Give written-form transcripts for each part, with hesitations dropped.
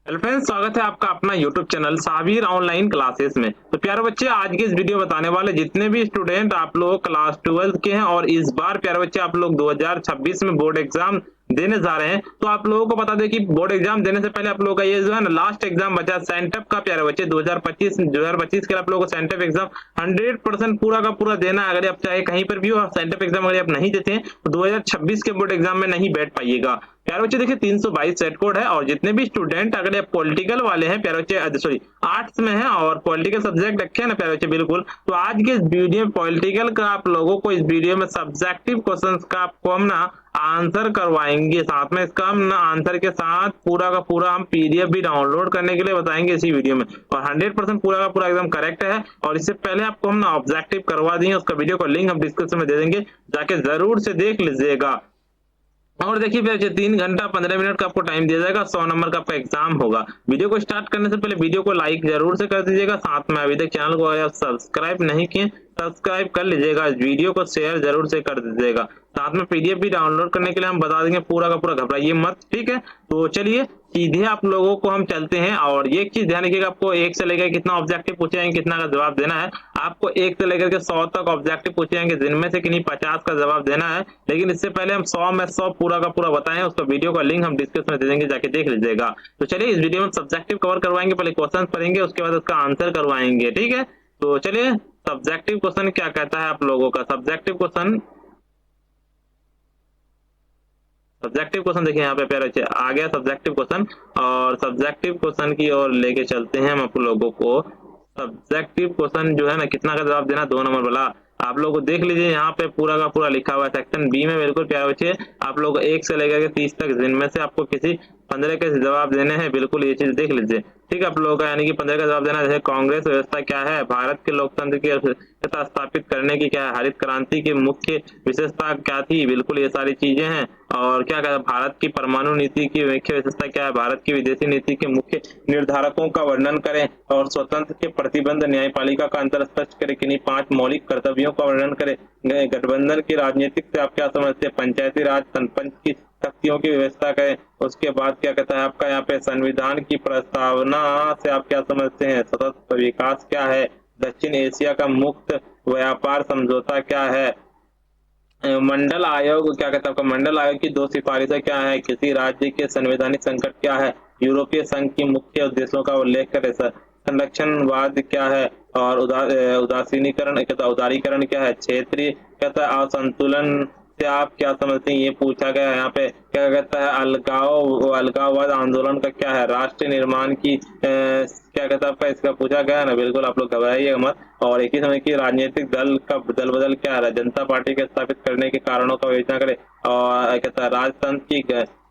Hello friends, स्वागत है आपका अपना YouTube channel Sabir online classes में। तो प्यारे बच्चे, आज के इस वीडियो बताने वाले जितने भी स्टूडेंट आप लोग क्लास 12 के हैं और इस बार प्यारे बच्चे आप लोग 2026 में बोर्ड एग्जाम देने जा रहे हैं, तो आप लोगों को बता दें कि बोर्ड एग्जाम देने से पहले आप लोगों का ये जो है ना लास्ट एग्जाम बचा सेंटअप का। प्यारे बच्चे 2025 के लिए आप लोगों को सेंटअप एग्जाम 100% पूरा का पूरा देना है। अगर आप चाहे कहीं पर भी हो, सेंटअप एग्जाम अगर आप नहीं देते हैं तो 2026 के बोर्ड एग्जाम में नहीं बैठ पाइएगा। प्यारे बच्चे देखिए 322 सेट कोड है और जितने भी स्टूडेंट अगर ये पॉलिटिकल वाले हैं प्यारे बच्चे, सॉरी आर्ट्स में है और पॉलिटिकल सब्जेक्ट रखे हैं ना प्यारे बच्चे, बिल्कुल तो आज के इस वीडियो में पॉलिटिकल का आप लोगों को इस वीडियो में सब्जेक्टिव क्वेश्चंस का आपको हम ना आंसर करवाएंगे। साथ में इसका हम ना आंसर के साथ पूरा का पूरा हम पीडीएफ भी डाउनलोड करने के लिए बताएंगे इसी वीडियो में, और 100% पूरा का पूरा एकदम करेक्ट है। और इससे पहले आपको हम ना ऑब्जेक्टिव करवा दिए, उसका वीडियो का लिंक हम डिस्क्रिप्शन में दे देंगे, जाके जरूर से देख लीजिएगा। और देखिए फिर 3 घंटा 15 मिनट का आपको टाइम दिया जाएगा, 100 नंबर का आपका एग्जाम होगा। वीडियो को स्टार्ट करने से पहले वीडियो को लाइक जरूर से कर दीजिएगा। साथ में अभी तक चैनल को अगर सब्सक्राइब नहीं किए सब्सक्राइब कर लीजिएगा। वीडियो को शेयर जरूर से कर दीजिएगा। साथ में पीडीएफ भी डाउनलोड करने के लिए हम बता देंगे, पूरा का पूरा घबराइए मत, ठीक है। तो चलिए सीधे आप लोगों को हम चलते हैं। और ये चीज ध्यान रखिएगा, आपको 1 से लेकर कितना ऑब्जेक्टिव पूछे जाएंगे, कितना का जवाब देना है। आपको 1 से लेकर के 100 तक ऑब्जेक्टिव पूछे जाएंगे, जिनमें से किन्हीं 50 का जवाब देना है। लेकिन इससे पहले हम 100 में 100 पूरा का पूरा बताएं, उसका वीडियो का लिंक हम डिस्क्रिप्शन में दे देंगे, जाके देख लीजिएगा। तो चलिए इस वीडियो में सब्जेक्टिव कवर करवाएंगे, पहले क्वेश्चन पढ़ेंगे, उसके बाद उसका आंसर करवाएंगे, ठीक है। तो चलिए सब्जेक्टिव क्वेश्चन क्या कहता है आप लोगों का। सब्जेक्टिव क्वेश्चन देखिए यहाँ पे प्यारे बच्चे आ गया सब्जेक्टिव क्वेश्चन। और सब्जेक्टिव क्वेश्चन की ओर लेके चलते हैं हम आप लोगों को। सब्जेक्टिव क्वेश्चन जो है ना कितना का जवाब देना, 2 नंबर वाला। आप लोग देख लीजिए यहाँ पे पूरा का पूरा लिखा हुआ है सेक्शन बी में, बिल्कुल प्यारे बच्चे आप लोग 1 से लेकर के 30 तक, जिनमें से आपको किसी 15 के जवाब देने हैं। बिल्कुल ये चीज देख लीजिए, ठीक है। आप लोगों का यानी कि 15 का जवाब देना है। कांग्रेस व्यवस्था क्या है, भारत के लोकतंत्र की व्यवस्था स्थापित करने की क्या है, हरित क्रांति की मुख्य विशेषता क्या थी, बिल्कुल ये सारी चीजें हैं। और क्या कहता है, भारत की परमाणु नीति की मुख्य विशेषता क्या है, भारत की विदेशी नीति के मुख्य निर्धारकों का वर्णन करें। और स्वतंत्र के प्रतिबंध, न्यायपालिका का अंतर स्पष्ट करें, किन्हीं 5 मौलिक कर्तव्यों का वर्णन करें। गठबंधन की राजनीतिक से आप क्या समझते हैं, पंचायती राज सरपंच की शक्तियों की व्यवस्था करें। उसके बाद क्या कहता है आपका यहाँ पे, संविधान की प्रस्तावना से आप क्या समझते हैं, सतत विकास क्या है, दक्षिण एशिया का मुक्त व्यापार समझौता क्या है, मंडल आयोग क्या कहता है आपका, मंडल आयोग की 2 सिफारिशें क्या है, किसी राज्य के संवैधानिक संकट क्या है, यूरोपीय संघ की मुख्य उद्देश्यों का उल्लेख करें, संरक्षणवाद क्या है, और उदासीनीकरण कहता उदारीकरण क्या है, क्षेत्रीय कहता है असंतुलन से आप क्या समझते हैं, ये पूछा गया है। यहाँ पे क्या कहता है, अलगाववाद आंदोलन का क्या है, राष्ट्र निर्माण की क्या कहता है आपका, इसका पूछा गया है ना। बिल्कुल आप लोग घबराइएगा मत। और एक ही समय की राजनीतिक दल का दल बदल क्या है, जनता पार्टी के स्थापित करने के कारणों का विवेचना करे। और कहता है राजतंत्र की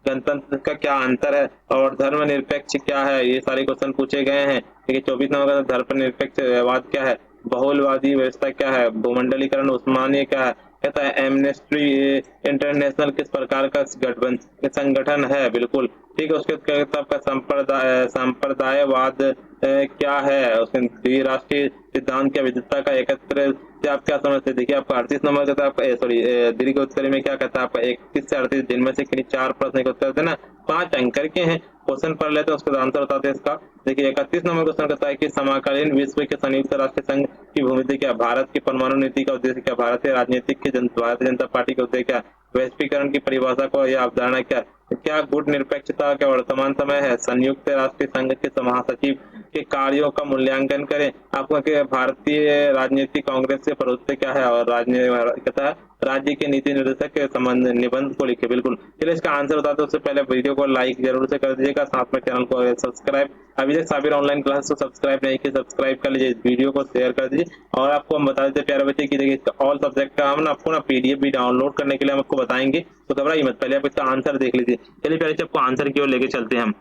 गणतंत्र का क्या अंतर है, और धर्मनिरपेक्ष क्या है, ये सारे क्वेश्चन पूछे गए हैं। देखिए 24 नंबर का धर्मनिरपेक्षवाद क्या है, बहुलवादी व्यवस्था क्या है, भूमंडलीकरण उस्मानिया क्या है, कहता है एमनेस्टी इंटरनेशनल किस प्रकार का संगठन है, बिल्कुल ठीक है। उसके कहता है आपका संप्रदायवाद क्या है, उसके द्विराष्ट्रीय सिद्धांत क्या, विविधता का एकत्र से आप क्या समझते हैं। देखिए आपका 38 नंबर का था, सॉरी दीर्घ उत्तरी में क्या कहता है आपका, 31 से 38 दिन में से किन्हीं 4 प्रश्न के उत्तर देना, 5 अंक के हैं। क्वेश्चन पढ़ लेते हैं, उसका आंसर बताते हैं इसका। देखिए 31 नंबर क्वेश्चन कहता है कि समकालीन विश्व के संयुक्त राष्ट्र संघ की भूमिका क्या, भारत की परमाणु नीति का उद्देश्य क्या, भारतीय राजनीतिक की भारतीय जनता पार्टी का उद्देश्य क्या, वैश्वीकरण की परिभाषा को या अवधारणा क्या गुट निरपेक्षता का वर्तमान समय है, संयुक्त राष्ट्र संघ के महासचिव के कार्यों का मूल्यांकन करें। आपको भारतीय राजनीतिक कांग्रेस के प्रवक्ता क्या है, और कहता है राज्य के नीति निर्देशक के संबंध निबंध को लिखे। बिल्कुल चलिए इसका आंसर बताते हैं, उससे पहले वीडियो को लाइक जरूर से कर दीजिएगा, साथ में चैनल को सब्सक्राइब, अभी तक साबिर ऑनलाइन क्लास को सब्सक्राइब नहीं किया सब्सक्राइब कर लीजिए, वीडियो को शेयर कर दीजिए। और आपको हम बता देते प्यारे बच्चे की देखिए इसका ऑल सब्जेक्ट का हम ना आपको ना पीडीएफ भी डाउनलोड करने के लिए हम आपको बताएंगे, तो घबराइए मत, पहले आप इसका आंसर देख लीजिए। चलिए प्यारे आपको आंसर की ओर लेके चलते हैं हम।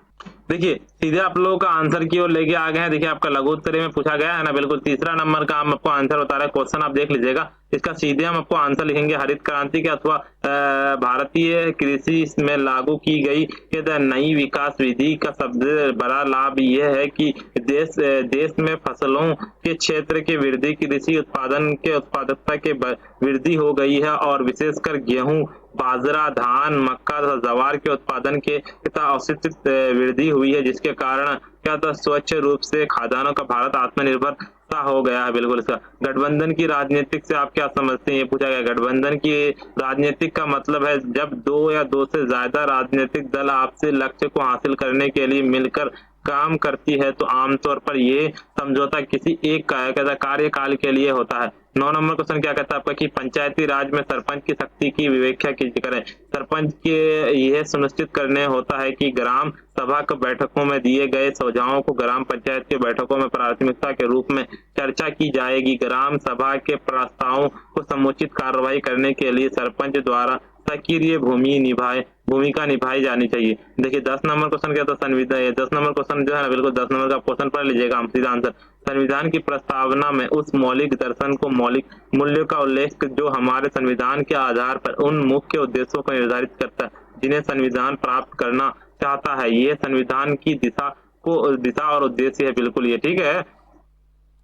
देखिए सीधे आप लोगों का आंसर की ओर लेके आ गए हैं। देखिए आपका लघु उत्तरी में पूछा गया है ना, बिल्कुल 3रा नंबर का हम आपको आंसर बता रहे हैं। क्वेश्चन आप देख लीजिएगा, इसका सीधे हम आपको आंसर लिखेंगे, हरित क्रांति के अथवा भारतीय कृषि में लागू की गई नई विकास विधि का सबसे बड़ा लाभ यह है कि देश में फसलों के क्षेत्र की वृद्धि, कृषि उत्पादन के उत्पादकता के वृद्धि हो गई है, और विशेषकर गेहूं बाजरा, धान, मक्का तथा ज्वार के उत्पादन के तथा औसत वृद्धि हुई है, जिसके कारण क्या था स्वच्छ रूप से खाद्यान्नों का भारत आत्मनिर्भर सा हो गया है। बिल्कुल इसका गठबंधन की राजनीतिक से आप क्या समझते हैं, ये पूछा गया। गठबंधन की राजनीतिक का मतलब है जब दो या दो से ज्यादा राजनीतिक दल आपसी लक्ष्य को हासिल करने के लिए मिलकर काम करती है, तो आमतौर पर ये समझौता किसी एक कार्यकाल के लिए होता है। 9 नंबर क्वेश्चन क्या कहता है आपका कि पंचायती राज में सरपंच की शक्ति की व्याख्या करें। सरपंच के यह सुनिश्चित करने होता है कि ग्राम सभा की बैठकों में दिए गए सुझावों को ग्राम पंचायत की बैठकों में प्राथमिकता के रूप में चर्चा की जाएगी। ग्राम सभा के प्रस्तावों को समुचित कार्रवाई करने के लिए सरपंच द्वारा सक्रिय भूमिका निभाई जानी चाहिए। देखिए 10 नंबर क्वेश्चन क्या था, संविधान 10 नंबर क्वेश्चन जो है ना, बिल्कुल 10 नंबर का क्वेश्चन पढ़ लीजिएगा, हम सीधा आंसर। संविधान की प्रस्तावना में उस मौलिक दर्शन को मौलिक मूल्यों का उल्लेख जो हमारे संविधान के आधार पर उन मुख्य उद्देश्यों को निर्धारित करता है जिन्हें संविधान प्राप्त करना चाहता है। ये संविधान की दिशा और उद्देश्य है। बिल्कुल ये ठीक है।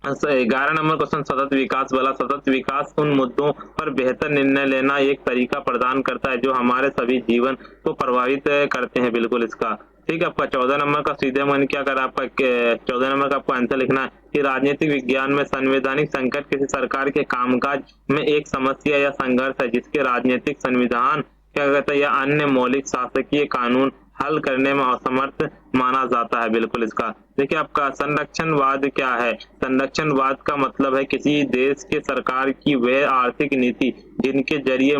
11 नंबर क्वेश्चन सतत विकास वाला। सतत विकास उन मुद्दों पर बेहतर निर्णय लेना एक तरीका प्रदान करता है जो हमारे सभी जीवन को प्रभावित करते हैं। बिल्कुल इसका ठीक है। आपका 14 नंबर का सीधे मन क्या करा, आपका 14 नंबर का आपको आंसर लिखना है कि राजनीतिक विज्ञान में संवैधानिक संकट किसी सरकार के कामकाज में एक समस्या या संघर्ष है जिसके राजनीतिक संविधान क्या कहता है या अन्य मौलिक शासकीय कानून हल करने में असमर्थ माना जाता है। बिल्कुल इसका देखिए आपका संरक्षणवाद क्या है। संरक्षणवाद का मतलब है किसी देश के सरकार की वह आर्थिक नीति जिनके जरिए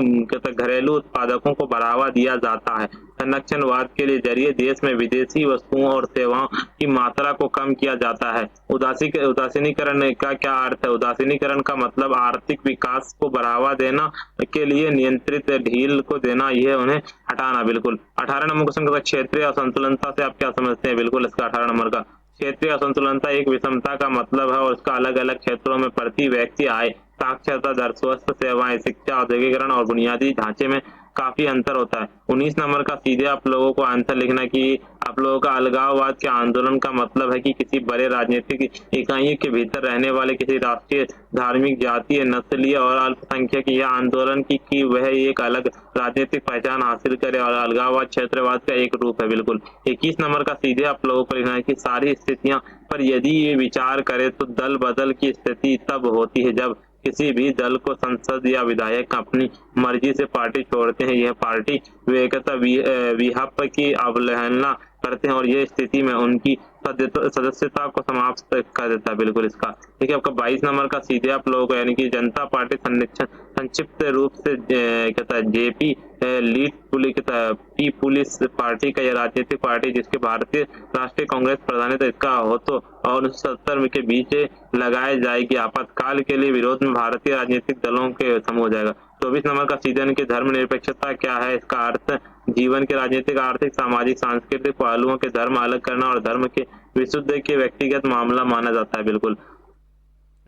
घरेलू उत्पादकों को बढ़ावा दिया जाता है। संरक्षणवाद के लिए जरिए देश में विदेशी वस्तुओं और सेवाओं की मात्रा को कम किया जाता है। उदासीनीकरण का क्या अर्थ है। उदासीनीकरण का मतलब आर्थिक विकास को बढ़ावा देना के लिए नियंत्रित ढील को देना, यह उन्हें हटाना। बिल्कुल 18 नंबर क्वेश्चन का क्षेत्रीय असंतुलनता से आप क्या समझते हैं। बिल्कुल इसका 18 नंबर का क्षेत्रीय असंतुलनता एक विषमता का मतलब है और उसका अलग अलग क्षेत्रों में प्रति व्यक्ति आय, साक्षरता दर, स्वास्थ्य सेवाएं, शिक्षा, औद्योगिकरण और बुनियादी ढांचे में काफी अंतर होता है। 19 नंबर का सीधे आप लोगों को आंसर लिखना कि आप लोगों का अलगाववाद के आंदोलन का मतलब है कि किसी बड़े राजनीतिक इकाई के भीतर रहने वाले किसी राष्ट्रीय, धार्मिक, जातीय, नस्लीय और अल्पसंख्यक यह आंदोलन की वह एक अलग राजनीतिक पहचान हासिल करे और अलगाववाद क्षेत्रवाद का एक रूप है। बिल्कुल 21 नंबर का सीधे आप लोगों को लिखना है कि सारी स्थितियां पर यदि ये विचार करे तो दल बदल की स्थिति तब होती है जब किसी भी दल को संसद या विधायक अपनी मर्जी से पार्टी छोड़ते हैं। यह पार्टी विहप की अवहेलना करते हैं और ये स्थिति में उनकी सदस्यता को समाप्त कर देता है। बिल्कुल इसका ठीक है। आपका 22 नंबर का सीधे आप लोगों को यानी कि जनता पार्टी संक्षिप्त रूप से कहता है जेपी लीड पुलिस पार्टी का यह राजनीतिक पार्टी जिसके भारतीय राष्ट्रीय कांग्रेस प्रधानित्व इसका हो तो और 1970 के बीच लगाए जाएगी। आपातकाल के लिए विरोध में भारतीय राजनीतिक दलों के समूह हो जाएगा। 24 नंबर का सीजन की धर्मनिरपेक्षता क्या है। इसका अर्थ जीवन के राजनीतिक, आर्थिक, सामाजिक, सांस्कृतिक पहलुओं के धर्म अलग करना और धर्म के विशुद्ध के व्यक्तिगत मामला माना जाता है। बिल्कुल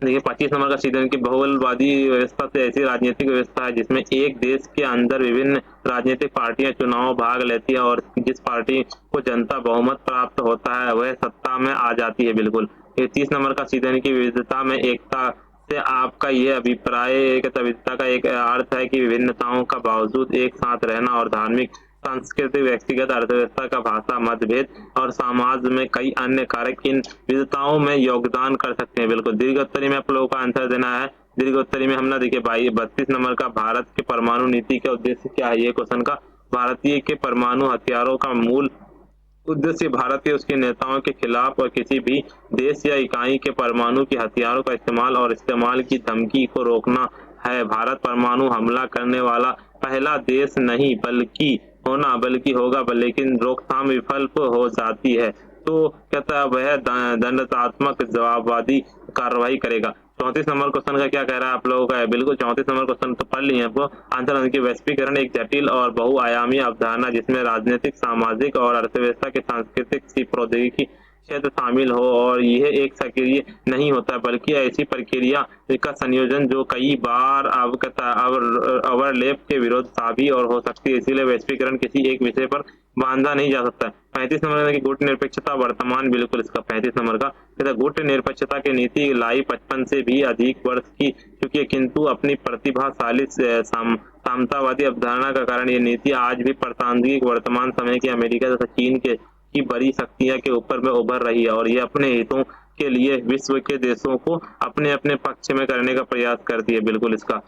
देखिए 25 नंबर का सीजन की बहुलवादी व्यवस्था से ऐसी राजनीतिक व्यवस्था है जिसमें एक देश के अंदर विभिन्न राजनीतिक पार्टियां चुनाव भाग लेती है और जिस पार्टी को जनता बहुमत प्राप्त होता है वह सत्ता में आ जाती है। बिल्कुल 30 नंबर का सीजन की विविधता में एकता से आपका ये अभिप्राय विविधता का एक अर्थ है कि विभिन्नताओं का बावजूद एक साथ रहना और धार्मिक, सांस्कृतिक, व्यक्तिगत, अर्थव्यवस्था का भाषा मतभेद और समाज में कई अन्य कारक इन विविधताओं में योगदान कर सकते हैं। बिल्कुल दीर्घोत्तरी में आप लोगों का आंसर देना है। दीर्घोत्तरी में हमने देखिए 32 नंबर का भारत के परमाणु नीति का उद्देश्य क्या है। ये क्वेश्चन का भारतीय के परमाणु हथियारों का मूल उद्देश्य भारत के उसके नेताओं के खिलाफ और किसी भी देश या इकाई के परमाणु के हथियारों का इस्तेमाल और इस्तेमाल की धमकी को रोकना है। भारत परमाणु हमला करने वाला पहला देश नहीं बल्कि होगा, लेकिन रोकथाम विफल हो जाती है तो कहता है वह दंडात्मक जवाबवादी कार्रवाई करेगा। 34 नंबर क्वेश्चन का क्या कह रहा है आप लोगों का। बिल्कुल 34 नंबर क्वेश्चन तो पढ़ लिए आपको आंसर की वैश्वीकरण एक जटिल और बहुआयामी अवधारणा जिसमें राजनीतिक, सामाजिक और अर्थव्यवस्था के सांस्कृतिक प्रौद्योगिकी क्षेत्र शामिल हो और यह एक सक्रिय नहीं होता बल्कि ऐसी प्रक्रिया का संयोजन जो कई बार अवरलेप के विरोध साबित और हो सकती है। इसीलिए वैश्वीकरण किसी एक विषय पर बांधा नहीं जा सकता। 35 नंबर की गुट निरपेक्षता वर्तमान, बिल्कुल इसका 35 नंबर का गुट निरपेक्षता की नीति लाई 55 से भी अधिक वर्ष की चुकी है, किंतु अपनी प्रतिभाशाली सामतावादी अवधारणा का कारण ये नीति आज भी प्रासंगिक वर्तमान समय की अमेरिका तथा चीन के की बड़ी शक्तियां के ऊपर में उभर रही है और ये अपने हितों के लिए विश्व के देशों को अपने अपने पक्ष में करने का प्रयास करती है। बिल्कुल इसका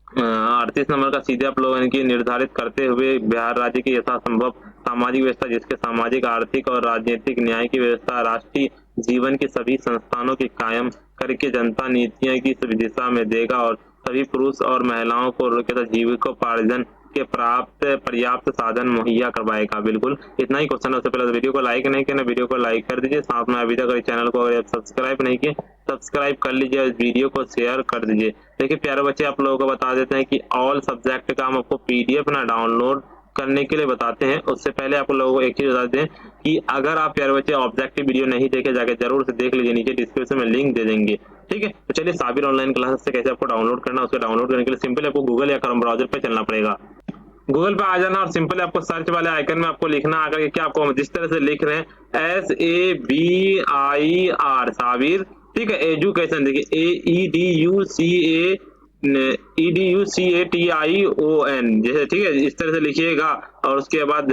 38 नंबर का सीधे आप लोगों की निर्धारित करते हुए बिहार राज्य की यथासंभव सामाजिक व्यवस्था, जिसके सामाजिक, आर्थिक और राजनीतिक न्याय की व्यवस्था राष्ट्रीय जीवन के सभी संस्थानों के कायम करके जनता नीतियों की दिशा में देगा और सभी पुरुष और महिलाओं को जीविकोपार्जन के पर्याप्त साधन मुहैया करवाएगा। बिल्कुल इतना ही क्वेश्चन है। उससे पहले वीडियो को लाइक नहीं किया, वीडियो को लाइक कर दीजिए, साथ में अभी तक चैनल को अगर सब्सक्राइब नहीं किए सब्सक्राइब कर लीजिए, इस वीडियो को शेयर कर दीजिए। देखिए प्यारे बच्चे, आप लोगों को बता देते हैं कि ऑल सब्जेक्ट का हम आपको पीडीएफ ना डाउनलोड करने के लिए बताते हैं। उससे पहले आप लोगों को एक चीज बता दें कि अगर आप प्यारे बच्चे ऑब्जेक्टिव वीडियो नहीं देखे जाके जरूर से देख लीजिए, नीचे डिस्क्रिप्शन में लिंक दे देंगे, ठीक है। तो चलिए साबिर ऑनलाइन क्लासेस से कैसे आपको डाउनलोड करना है, उसको डाउनलोड करने के लिए सिंपल आपको गूगल या क्रोम ब्राउजर पे चलना पड़ेगा। गूगल पे आ जाना और सिंपल आपको सर्च वाले आइकन में आपको लिखना आकर के क्या आपको जिस तरह से लिख रहे हैं SABIR साबिर, ठीक है, एजुकेशन, देखिए EDUCATION जैसे, ठीक है, इस तरह से लिखिएगा और उसके बाद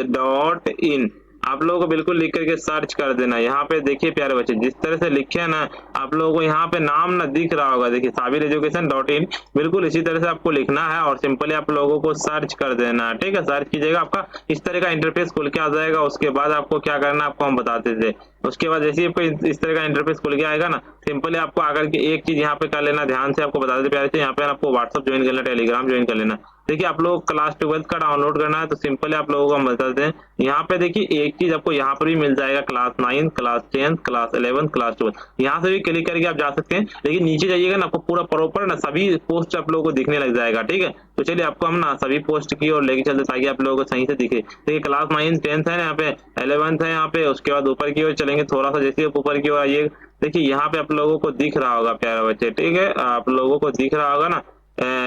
.in आप लोगों को बिल्कुल लिख करके सर्च कर देना। यहाँ पे देखिए प्यारे बच्चे, जिस तरह से लिखे है ना, आप लोगों को यहाँ पे नाम ना दिख रहा होगा, देखिए साबिर एजुकेशन .in, बिल्कुल इसी तरह से आपको लिखना है और सिंपली आप लोगों को सर्च कर देना है, ठीक है। सर्च कीजिएगा, आपका इस तरह का इंटरफेस खुल के आ जाएगा। उसके बाद आपको क्या करना है आपको हम बताते थे। उसके बाद जैसे ही आपको इस तरह का इंटरफेस खुल के आएगा ना, सिंपली आपको आकर के एक चीज यहाँ पे कर लेना, ध्यान से आपको बता देते प्यारे से, यहाँ पे आपको व्हाट्सअप ज्वाइन करना, टेलीग्राम ज्वाइन कर लेना। देखिए आप लोग क्लास 12 का डाउनलोड करना है तो सिंपली आप लोगों को हम बताते हैं, यहाँ पे देखिए एक चीज आपको यहाँ पर भी मिल जाएगा, क्लास 9, क्लास 10, क्लास 11, क्लास 12, यहाँ से भी क्लिक करके आप जा सकते हैं। लेकिन नीचे जाइएगा ना, आपको पूरा प्रॉपर ना सभी पोस्ट आप लोगों को दिखने लग जाएगा, ठीक है। तो चलिए आपको हम ना सभी पोस्ट की और लेके चलते ताकि आप लोगों को सही से दिखे। देखिए क्लास 9, 10 है, यहाँ पे 11 है, यहाँ पे उसके बाद ऊपर की ओर चलेंगे थोड़ा सा, जैसे ऊपर की ओर आइए, देखिए यहाँ पे आप लोगों को दिख रहा होगा प्यारे बच्चे, ठीक है, आप लोगों को दिख रहा होगा ना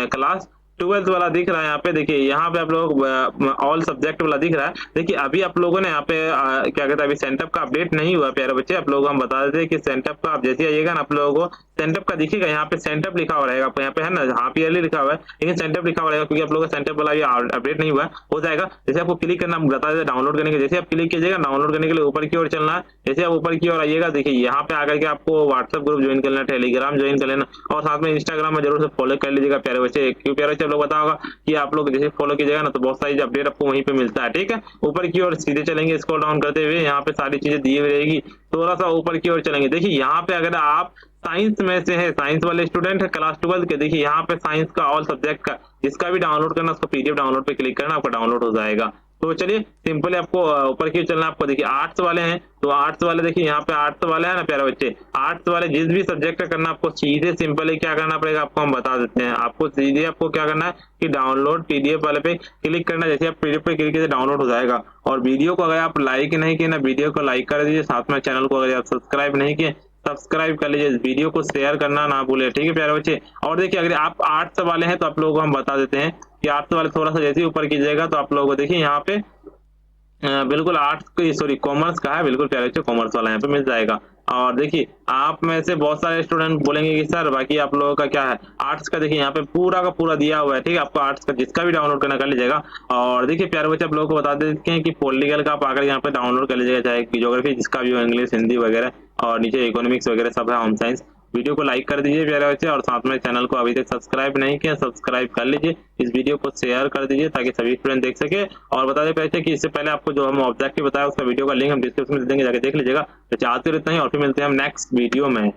क्लास 12 वाला दिख रहा है। यहाँ पे देखिए, यहाँ पे आप लोग ऑल सब्जेक्ट वाला दिख रहा है। देखिए अभी आप लोगों ने यहाँ पे क्या कहते हैं, अभी सेंटअप का अपडेट नहीं हुआ प्यारे बच्चे। आप लोग हम बता देते हैं कि सेंटअप का आप जैसे आइएगा ना, आप लोगों को सेंटअप का दिखेगा, यहाँ पे सेंटअप लिखा हुआ रहेगा, आपको यहाँ पे है ना हाफ ईयरली लिखा हुआ है, लेकिन सेंटअप लिखा हुआ रहेगा क्योंकि आप लोगों का सेंटअप वाला अपडेट नहीं हुआ है, हो जाएगा। जैसे आपको क्लिक करना बता देते डाउनलोड करने के, जैसे आप क्लिक कीजिएगा डाउनलोड करने के लिए ऊपर की ओर चलना है। जैसे आप ऊपर की ओर आइएगा, देखिए यहाँ पे आकर के आपको व्हाट्सएप ग्रुप ज्वाइन कर लेना, टेलीग्राम ज्वाइन कर लेना और साथ में इंस्टाग्राम में जरूर से फॉलो कर लीजिएगा प्यारे बच्चे। क्यों प्यारे बच्चे, आप लोग पता होगा कि आप लोग जैसे फॉलो कीजिएगा ना तो बहुत सारी अपडेट आपको वहीं पे मिलता है, ठीक है। ऊपर की ओर सीधे चलेंगे, स्क्रॉल डाउन करते हुए यहाँ पे सारी चीजें दी हुई रहेगी, थोड़ा सा ऊपर की ओर चलेंगे। देखिए यहाँ पे अगर आप साइंस में से है, साइंस वाले स्टूडेंट है क्लास 12 के, देखिए यहाँ पे साइंस का ऑल सब्जेक्ट का जिसका भी डाउनलोड करना उसको पीडीएफ डाउनलोड पे क्लिक करना, आपका डाउनलोड हो जाएगा। तो चलिए सिंपली आपको ऊपर की चलना, आपको देखिए आर्ट्स वाले हैं तो आर्ट्स वाले देखिए यहाँ पे आर्ट्स वाले है ना प्यारे बच्चे, आर्ट्स वाले जिस भी सब्जेक्ट का करना आपको सीधे सिंपली क्या करना पड़ेगा आपको हम बता देते हैं। आपको सीधे आपको क्या करना है कि डाउनलोड पीडीएफ वाले पे क्लिक करना, जैसे आप पीडीएफ पे क्लिक कीजिए डाउनलोड हो जाएगा। और वीडियो को अगर आप लाइक नहीं किए ना, वीडियो को लाइक कर दीजिए, साथ में चैनल को अगर आप सब्सक्राइब नहीं किए सब्सक्राइब कर लीजिए, वीडियो को शेयर करना ना भूले, ठीक है प्यारे बच्चे। और देखिए अगर आप आर्ट्स वाले हैं तो आप लोगों को हम बता देते हैं कि आर्ट्स वाले थोड़ा सा जैसे ऊपर कीजिएगा तो आप लोगों को देखिए यहाँ पे बिल्कुल आर्ट्स की सॉरी कॉमर्स का है, बिल्कुल प्यारे बच्चे कॉमर्स वाला यहाँ पे मिल जाएगा। और देखिए आप में से बहुत सारे स्टूडेंट बोलेंगे कि सर बाकी आप लोगों का क्या है, आर्ट्स का देखिए यहाँ पे पूरा का पूरा दिया हुआ है, ठीक है। आपको आर्ट्स का जिसका भी डाउनलोड करना कर लीजिएगा। और देखिए प्यारे बच्चे आप लोगों को बता देते हैं कि पॉलिटिकल का आप आकर यहाँ पे डाउनलोड कर लीजिएगा, चाहे ज्योग्राफी जिसका भी हो, इंग्लिश, हिंदी वगैरह, और नीचे इकोनॉमिक्स वगैरह सब है, होम साइंस। वीडियो को लाइक कर दीजिए प्यारे बच्चे और साथ में चैनल को अभी तक सब्सक्राइब नहीं किया सब्सक्राइब कर लीजिए, इस वीडियो को शेयर कर दीजिए ताकि सभी स्टूडेंट देख सके। और बता दें पहले कि इससे पहले आपको जो हम ऑब्जेक्टिव बताया उसका वीडियो का लिंक हम डिस्क्रिप्शन में देंगे, जाके देख लीजिएगा। तो चाहते रहते हैं और फिर मिलते हैं हम नेक्स्ट वीडियो में।